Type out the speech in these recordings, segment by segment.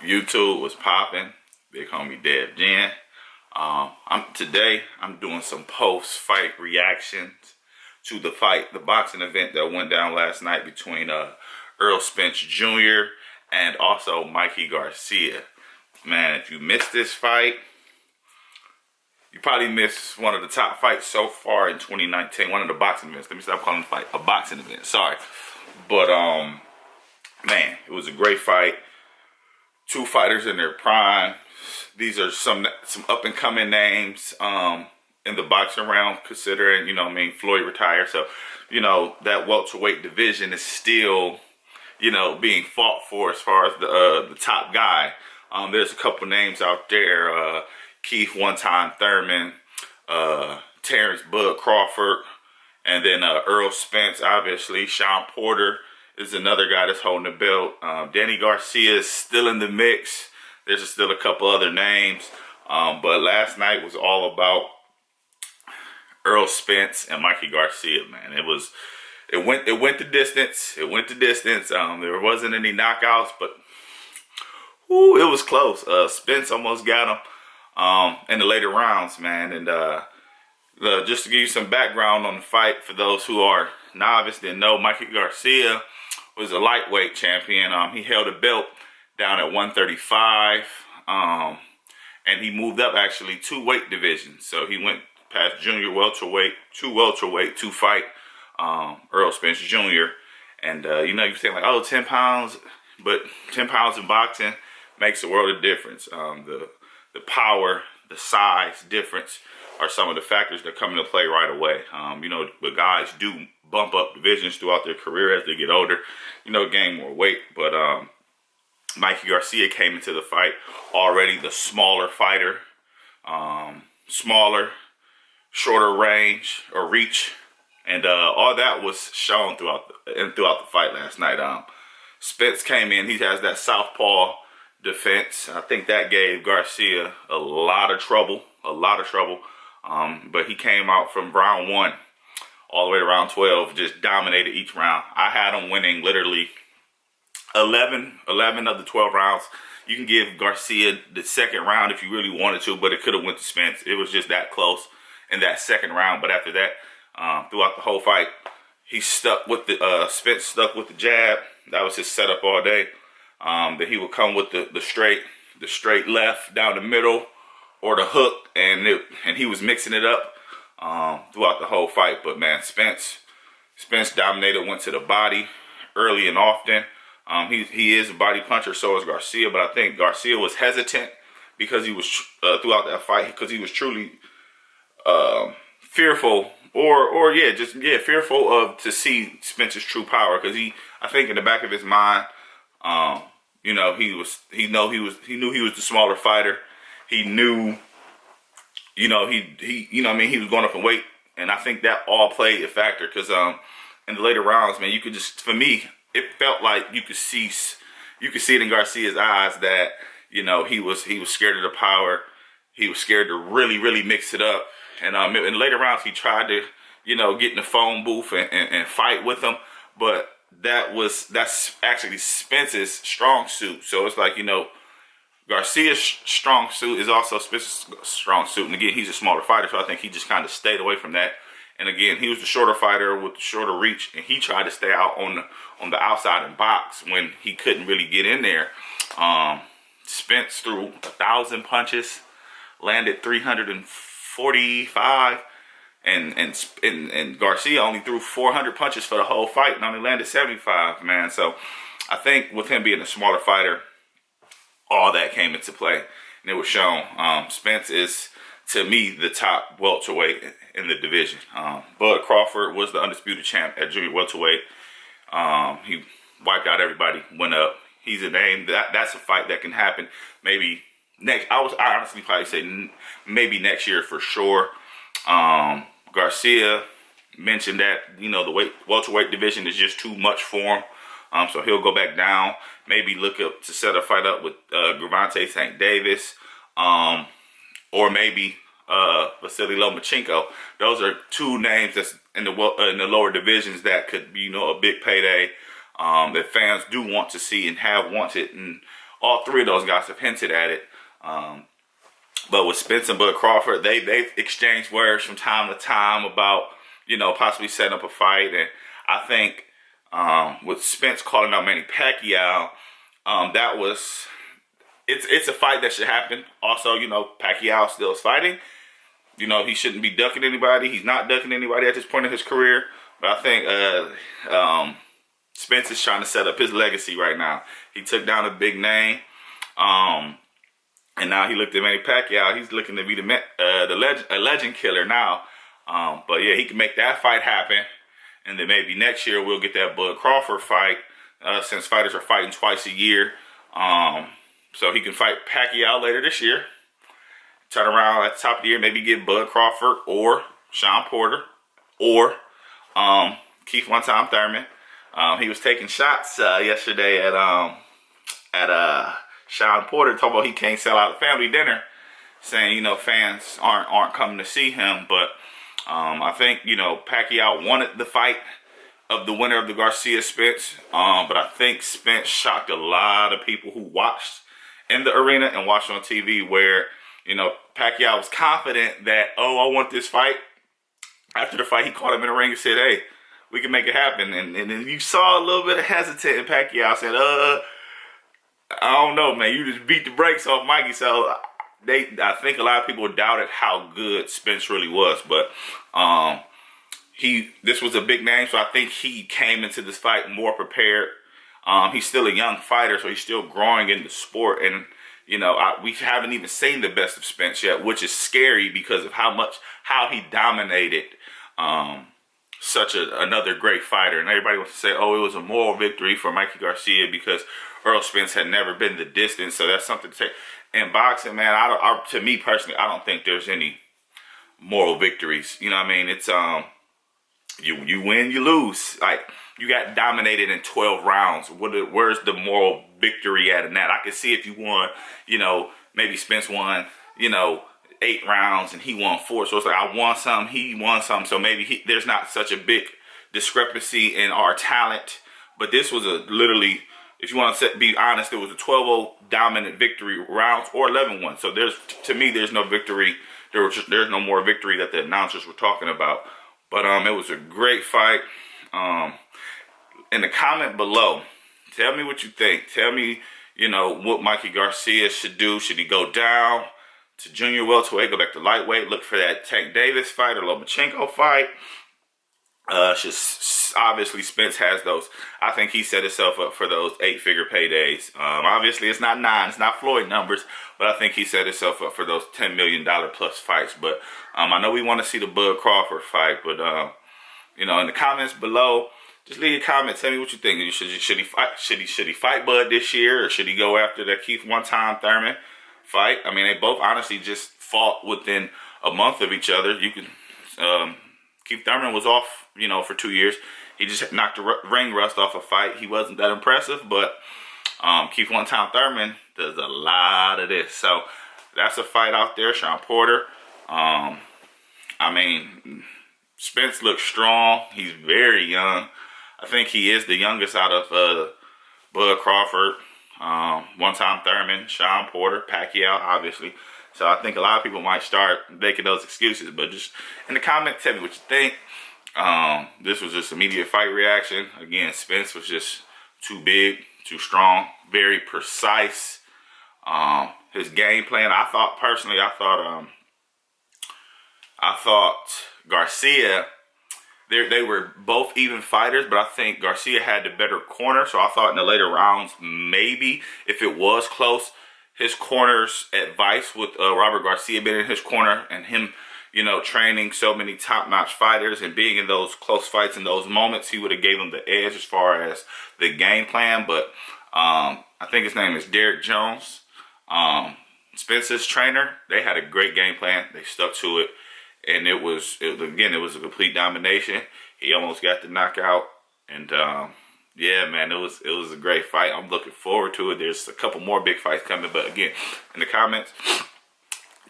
YouTube was popping. Big homie Dev Jen. Today I'm doing some post-fight reactions to the boxing event that went down last night between Errol Spence Jr. and also Mickey Garcia. Man, if you missed this fight, you probably missed one of the top fights so far in 2019. One of the boxing events. Let me stop calling the fight a boxing event. Sorry, but man, it was a great fight. Two fighters in their prime. These are some up and coming names in the boxing realm, considering, Floyd retired. So, that welterweight division is still, being fought for as far as the top guy. There's a couple names out there. Keith One-Time Thurman, Terrence Bud Crawford, and then Errol Spence, obviously. Sean Porter is another guy that's holding the belt. Danny Garcia is still in the mix. There's still a couple other names. But last night was all about Errol Spence and Mickey Garcia, man. It went the distance. It went the distance. There wasn't any knockouts, but it was close. Spence almost got him in the later rounds, man. And just to give you some background on the fight, for those who are novice, didn't know, Mickey Garcia was a lightweight champion. He held a belt down at 135, and he moved up actually 2 weight divisions. So he went past junior welterweight to fight Errol Spence Jr. And you're saying like, oh, 10 pounds, but 10 pounds in boxing makes a world of difference. The power, the size difference are some of the factors that come into play right away. But guys do bump up divisions throughout their career as they get older, gain more weight. But Mickey Garcia came into the fight already the smaller fighter, smaller, shorter range or reach, and all that was shown throughout the fight last night. Spence came in; he has that southpaw defense. I think that gave Garcia a lot of trouble. But he came out from round 1 all the way to round 12, just dominated each round. I had him winning literally 11 of the 12 rounds. You can give Garcia the second round if you really wanted to, but it could have went to Spence. It was just that close in that second round. But after that, throughout the whole fight, he stuck with the Spence stuck with the jab. That was his setup all day. That he would come with the straight left down the middle, or the hook, and he was mixing it up throughout the whole fight. But man, Spence dominated, went to the body early and often. He is a body puncher, so is Garcia, but I think Garcia was hesitant because he was throughout that fight, because he was truly fearful, fearful of to see Spence's true power, because I think in the back of his mind, he knew he was the smaller fighter. He knew, he was going up in weight, and I think that all played a factor, because in the later rounds, man, you could just, for me, it felt like you could see it in Garcia's eyes that, he was scared of the power. He was scared to really, really mix it up. And in the later rounds, he tried to, get in the phone booth and fight with him. But that's actually Spence's strong suit. So it's like, Garcia's strong suit is also Spence's strong suit. And again, he's a smaller fighter, so I think he just kind of stayed away from that. And again, he was the shorter fighter with the shorter reach, and he tried to stay out on the outside and box when he couldn't really get in there. Spence threw 1,000 punches, landed 345, and Garcia only threw 400 punches for the whole fight and only landed 75, man. So I think with him being a smaller fighter, all that came into play, and it was shown. Spence is, to me, the top welterweight in the division. Bud Crawford was the undisputed champ at junior welterweight. He wiped out everybody, went up. He's a name. That's a fight that can happen maybe next. I honestly probably say maybe next year for sure. Garcia mentioned that, the welterweight division is just too much for him. So he'll go back down. Maybe look up to set a fight up with Gervonta St. Davis. Or maybe Vasily Lomachenko. Those are 2 names that's in the lower divisions that could be, a big payday that fans do want to see and have wanted, and all three of those guys have hinted at it. But with Spence and Bud Crawford, they've exchanged words from time to time about, you know, possibly setting up a fight. And I think with Spence calling out Manny Pacquiao, it's a fight that should happen. Also, you know, Pacquiao still is fighting. You know, he shouldn't be ducking anybody. He's not ducking anybody at this point in his career. But I think Spence is trying to set up his legacy right now. He took down a big name. And now he looked at Manny Pacquiao. He's looking to be a legend killer now. But yeah, he can make that fight happen. And then maybe next year we'll get that Bud Crawford fight, since fighters are fighting twice a year. So he can fight Pacquiao later this year. Turn around at the top of the year, maybe get Bud Crawford or Sean Porter or Keith One-Time Thurman. He was taking shots yesterday at Sean Porter, talking about he can't sell out a family dinner, saying, you know, fans aren't coming to see him. But I think, you know, Pacquiao wanted the fight of the winner of the Garcia Spence, but I think Spence shocked a lot of people who watched in the arena and watched on TV, where, you know, Pacquiao was confident that, oh, I want this fight. After the fight, he called him in the ring and said, hey, we can make it happen. And then you saw a little bit of hesitant in Pacquiao, said, I don't know, man. You just beat the brakes off Mikey. So I think a lot of people doubted how good Spence really was. But this was a big name, so I think he came into this fight more prepared. He's still a young fighter, so he's still growing in the sport. And, you know, we haven't even seen the best of Spence yet, which is scary because of how he dominated another great fighter. And everybody wants to say, oh, it was a moral victory for Mickey Garcia because Errol Spence had never been the distance. So that's something to take. In boxing, man, to me personally, I don't think there's any moral victories. You know what I mean? It's you win, you lose. Like, you got dominated in 12 rounds. Where's the moral victory at in that? I could see if you won, you know, maybe Spence won, you know, 8 rounds and he won 4. So it's like, I won some, he won some. So maybe there's not such a big discrepancy in our talent. But this was literally, if you want to be honest, it was a 12-0 dominant victory rounds or 11-1. So to me, there's no victory. There's no more victory that the announcers were talking about. But it was a great fight. In the comment below, tell me what you think. Tell me, you know, what Mickey Garcia should do. Should he go down to junior welterweight, go back to lightweight, look for that Tank Davis fight or Lomachenko fight? Obviously, Spence has those. I think he set himself up for those 8-figure paydays. Obviously, it's not 9. It's not Floyd numbers. But I think he set himself up for those $10 million plus fights. But I know we want to see the Bud Crawford fight. But, you know, in the comments below, just leave a comment. Tell me what you think. Should he fight? Should he fight Bud this year? Or should he go after that Keith One-Time Thurman fight? I mean, they both honestly just fought within a month of each other. You can... Keith Thurman was off, you know, for 2 years. He just knocked the ring rust off a fight. He wasn't that impressive, but Keith One-Time Thurman does a lot of this. So that's a fight out there. Sean Porter. I mean, Spence looks strong. He's very young. I think he is the youngest out of Bud Crawford, One-Time Thurman, Sean Porter, Pacquiao, obviously. So I think a lot of people might start making those excuses. But just in the comments, tell me what you think. This was just immediate fight reaction. Again, Spence was just too big, too strong, very precise. His game plan, I thought Garcia, they were both even fighters, but I think Garcia had the better corner. So I thought in the later rounds, maybe if it was close, his corner's advice with Robert Garcia being in his corner and him, you know, training so many top-notch fighters and being in those close fights in those moments, he would have gave him the edge as far as the game plan. But I think his name is Derek Jones. Spence's trainer, they had a great game plan. They stuck to it. And it was a complete domination. He almost got the knockout. And yeah, man, it was a great fight. I'm looking forward to it. There's a couple more big fights coming. But again, in the comments,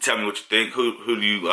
tell me what you think. Who do you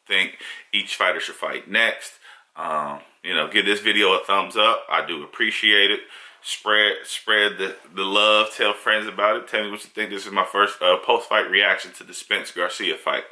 think each fighter should fight next? You give this video a thumbs up. I do appreciate it. Spread the love. Tell friends about it. Tell me what you think. This is my first post-fight reaction to the Spence Garcia fight.